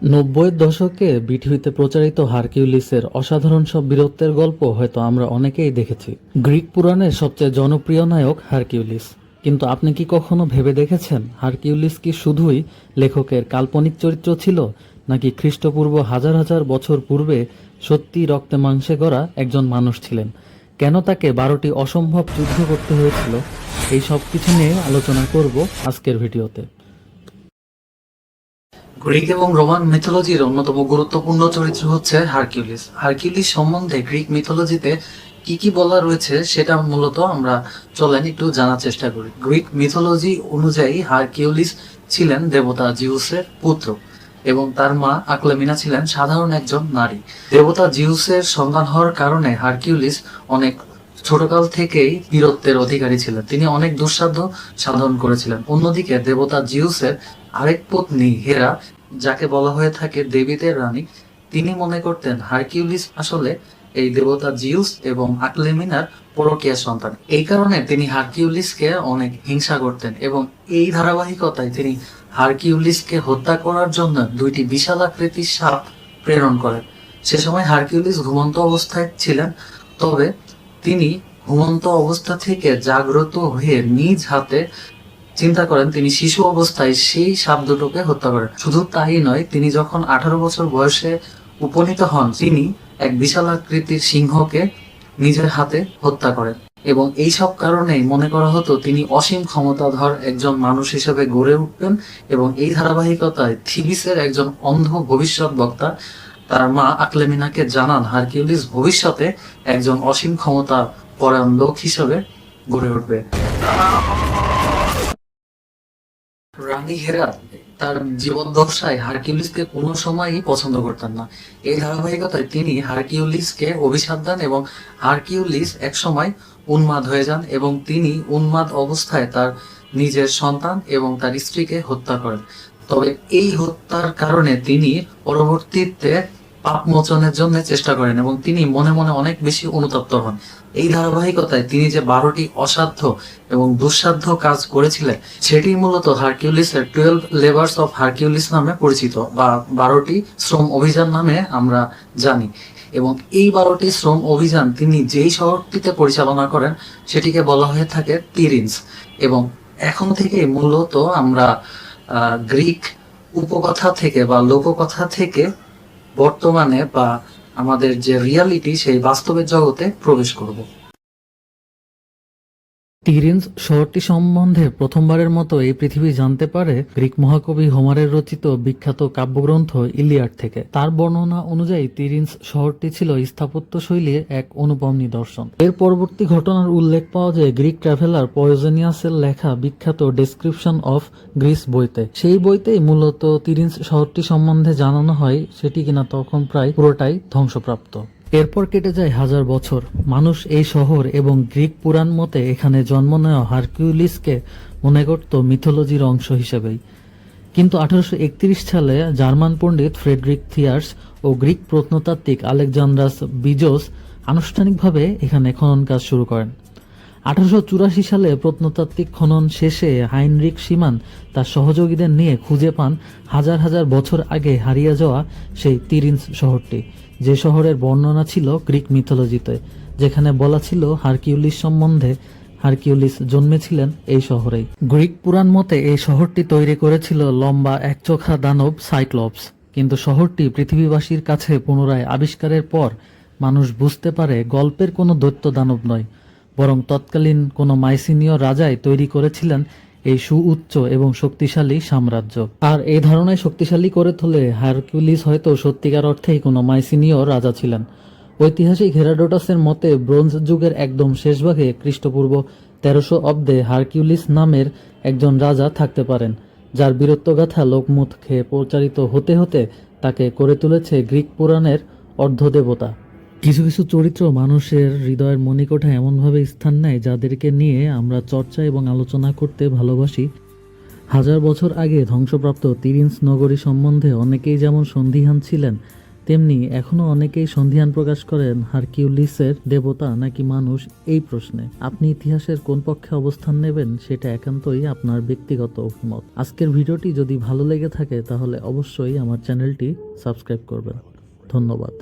নব্বইয়ের দশকে পৃথিবীতে প্রচারিত হারকিউলিসের অসাধারণ সব বীরত্বের গল্প হয়তো আমরা অনেকেই দেখেছি। গ্রিক পুরাণের সবচেয়ে জনপ্রিয় নায়ক হারকিউলিস। কিন্তু আপনি কি কখনো ভেবে দেখেছেন হারকিউলিস কি শুধুই লেখকের কাল্পনিক চরিত্র ছিল, নাকি খ্রিস্টপূর্ব হাজার হাজার বছর পূর্বে সত্যি রক্তে মাংসে গড়া একজন মানুষ ছিলেন? কেন তাকে 12টি অসম্ভব যুদ্ধ করতে হয়েছিল? এই সব কিছু নিয়ে আলোচনা করব আজকের ভিডিওতে। গ্রিক এবং রোমান মিথোলজির অন্যতম গুরুত্বপূর্ণ চরিত্র হচ্ছে হারকিউলিস। হারকিউলিস সম্বন্ধে গ্রিক মিথোলজিতে কি কি বলা রয়েছে সেটা মূলত আমরা চলেন একটু জানার চেষ্টা করি। গ্রিক মিথোলজি অনুযায়ী হারকিউলিস ছিলেন দেবতা জিউসের পুত্র এবং তার মা আকলেমিনা ছিলেন সাধারণ একজন নারী। দেবতা জিউসের সন্তান হওয়ার কারণে হারকিউলিস অনেক ছোটকাল থেকেই বীরত্বের অধিকারী ছিলেন। তিনি অনেক দুঃসাধ্য সাধন করেছিলেন। অন্যদিকে দেবতা জিউসের আরেক পত্নী হেরা, যাকে বলা হয়ে থাকে দেবীদের রানী, তিনি মনে করতেন হারকিউলিস আসলে এই দেবতা জিউস এবং আকলেমিনার পরকীয়া সন্তান। এই কারণে তিনি হারকিউলিসকে অনেক হিংসা করতেন এবং এই ধারাবাহিকতায় তিনি হারকিউলিসকে হত্যা করার জন্য 2টি বিশাল আকৃতির সাপ প্রেরণ করেন। সে সময় হারকিউলিস ঘুমন্ত অবস্থায় ছিলেন, তবে তিনি ঘুমন্ত অবস্থা থেকে জাগ্রত হয়ে নিজ হাতে চিন্তা করেন তিনি শিশু অবস্থায় সেই সাপ দুটোকে হত্যা করেন। শুধু তাই নয়, তিনি যখন 18 বছর বয়সে উপনীত হন তিনি এক বিশাল আকৃতির সিংহকে নিজের হাতে হত্যা করেন এবং এই সব কারণেই মনে করা হতো তিনি অসীম ক্ষমতাধর একজন মানুষ হিসেবে গড়ে উঠবেন। এবং এই ধারাবাহিকতায় থিবিসের একজন অন্ধ ভবিষ্যৎ বক্তা তার মা আকলেমিনাকে জানান হারকিউলিস ভবিষ্যতে একজন অসীম ক্ষমতা পরায়ণ লোক হিসেবে গড়ে উঠবে। রানী হেরা তার জীবদ্দশায় হারকিউলিসকে কোনো সময়ই পছন্দ করতেন না। এই ধারাবাহিকতায় তিনি হারকিউলিসকে অভিশাপ দেন এবং হারকিউলিস এক সময় উন্মাদ হয়ে যান এবং তিনি উন্মাদ অবস্থায় তার নিজের সন্তান এবং তার স্ত্রীকে হত্যা করেন। তবে এই হত্যার কারণে তিনি পরবর্তীতে পাপ মোচনের জন্য চেষ্টা করেন এবং তিনি মনে মনে অনেক বেশি অনুতপ্ত হন। এই ধারাবাহিকতায় তিনি যে 12টি অসাধ্য এবং দুঃসাধ্য কাজ করেছিলেন সেটি মূলত হারকিউলিসের 12 লেবার্স অফ হারকিউলিস নামে পরিচিত, বা 12টি শ্রম অভিযান নামে আমরা জানি। এবং এই 12টি শ্রম অভিযান তিনি যেই শহরটিতে পরিচালনা করেন সেটিকে বলা হয়ে থাকে তিরিন্স। এবং এখন থেকে মূলত আমরা গ্রিক উপকথা থেকে বা লোককথা থেকে বর্তমানে বা আমাদের যে রিয়ালিটি সেই বাস্তবের জগতে প্রবেশ করব। তিরিন্স শহরটি সম্বন্ধে প্রথমবারের মতো এই পৃথিবী জানতে পারে গ্রিক মহাকবি হোমারের রচিত বিখ্যাত কাব্যগ্রন্থ ইলিয়াড থেকে। তার বর্ণনা অনুযায়ী তিরিন্স শহরটি ছিল স্থাপত্য শৈলীর এক অনুপম নিদর্শন। এর পরবর্তী ঘটনার উল্লেখ পাওয়া যায় গ্রিক ট্রাভেলার পয়োজেনিয়াসের লেখা বিখ্যাত ডেসক্রিপশন অফ গ্রিস বইতে। সেই বইতেই মূলত তিরিন্স শহরটি সম্বন্ধে জানানো হয়, সেটি কিনা তখন প্রায় পুরোটাই ধ্বংসপ্রাপ্ত। এরপর কেটে যায় হাজার বছর। মানুষ এই শহর এবং গ্রিক পুরাণ মতে এখানে জন্ম নেওয়া হারকিউলিসকে মনে করত মিথোলজির অংশ হিসেবেই। কিন্তু 1831 সালে জার্মান পণ্ডিত ফ্রেডরিক থিয়ার্স ও গ্রিক প্রত্নতাত্ত্বিক আলেকজান্ড্রাস বিজোস আনুষ্ঠানিকভাবে এখানে খনন কাজ শুরু করেন। 1884 সালে প্রত্নতাত্ত্বিক খনন শেষে হাইনরিক সিমান তার সহযোগীদের নিয়ে খুঁজে পান হাজার হাজার বছর আগে হারিয়ে যাওয়া সেই তিরিন্স শহরটি, যে শহরের বর্ণনা ছিল গ্রিক মিথোলজিতে, যেখানে বলা ছিল হারকিউলিস সম্বন্ধে হারকিউলিস জন্মেছিলেন এই শহরেই। গ্রিক পুরাণ মতে এই শহরটি তৈরি করেছিল লম্বা একচোখা দানব সাইক্লপস। কিন্তু শহরটি পৃথিবীবাসীর কাছে পুনরায় আবিষ্কারের পর মানুষ বুঝতে পারে গল্পের কোনো দৈত্য দানব নয়, বরং তৎকালীন কোনো মাইসিনীয় রাজাই তৈরি করেছিলেন এই সুউচ্চ এবং শক্তিশালী সাম্রাজ্য। আর এই ধারণায় শক্তিশালী করে তোলে হারকিউলিস হয়তো সত্যিকার অর্থেই কোনো মাইসিনীয় রাজা ছিলেন। ঐতিহাসিক হেরোডোটাসের মতে ব্রোঞ্জ যুগের একদম শেষভাগে খ্রিস্টপূর্ব 1300 অব্দে হারকিউলিস নামের একজন রাজা থাকতে পারেন, যার বীরত্বগাথা লোকমুখে প্রচারিত হতে হতে তাকে করে তুলেছে গ্রিক পুরাণের অর্ধদেবতা। কিছু কিছু চরিত্র মানুষের হৃদয়ের মণিকোঠায় এমনভাবে স্থান নেয় যাদেরকে নিয়ে আমরা চর্চা এবং আলোচনা করতে ভালোবাসি। হাজার বছর আগে ধ্বংসপ্রাপ্ত তিরিন্স নগরী সম্বন্ধে অনেকেই যেমন সন্দিহান ছিলেন, তেমনি এখনো অনেকেই সন্ধিহান প্রকাশ করেন হারকিউলিসের দেবতা নাকি মানুষ এই প্রশ্নে। আপনি ইতিহাসের কোন পক্ষে অবস্থান নেবেন সেটা একান্তই আপনার ব্যক্তিগত অভিমত। আজকের ভিডিওটি যদি ভালো লেগে থাকে তাহলে অবশ্যই আমার চ্যানেলটি সাবস্ক্রাইব করবেন। ধন্যবাদ।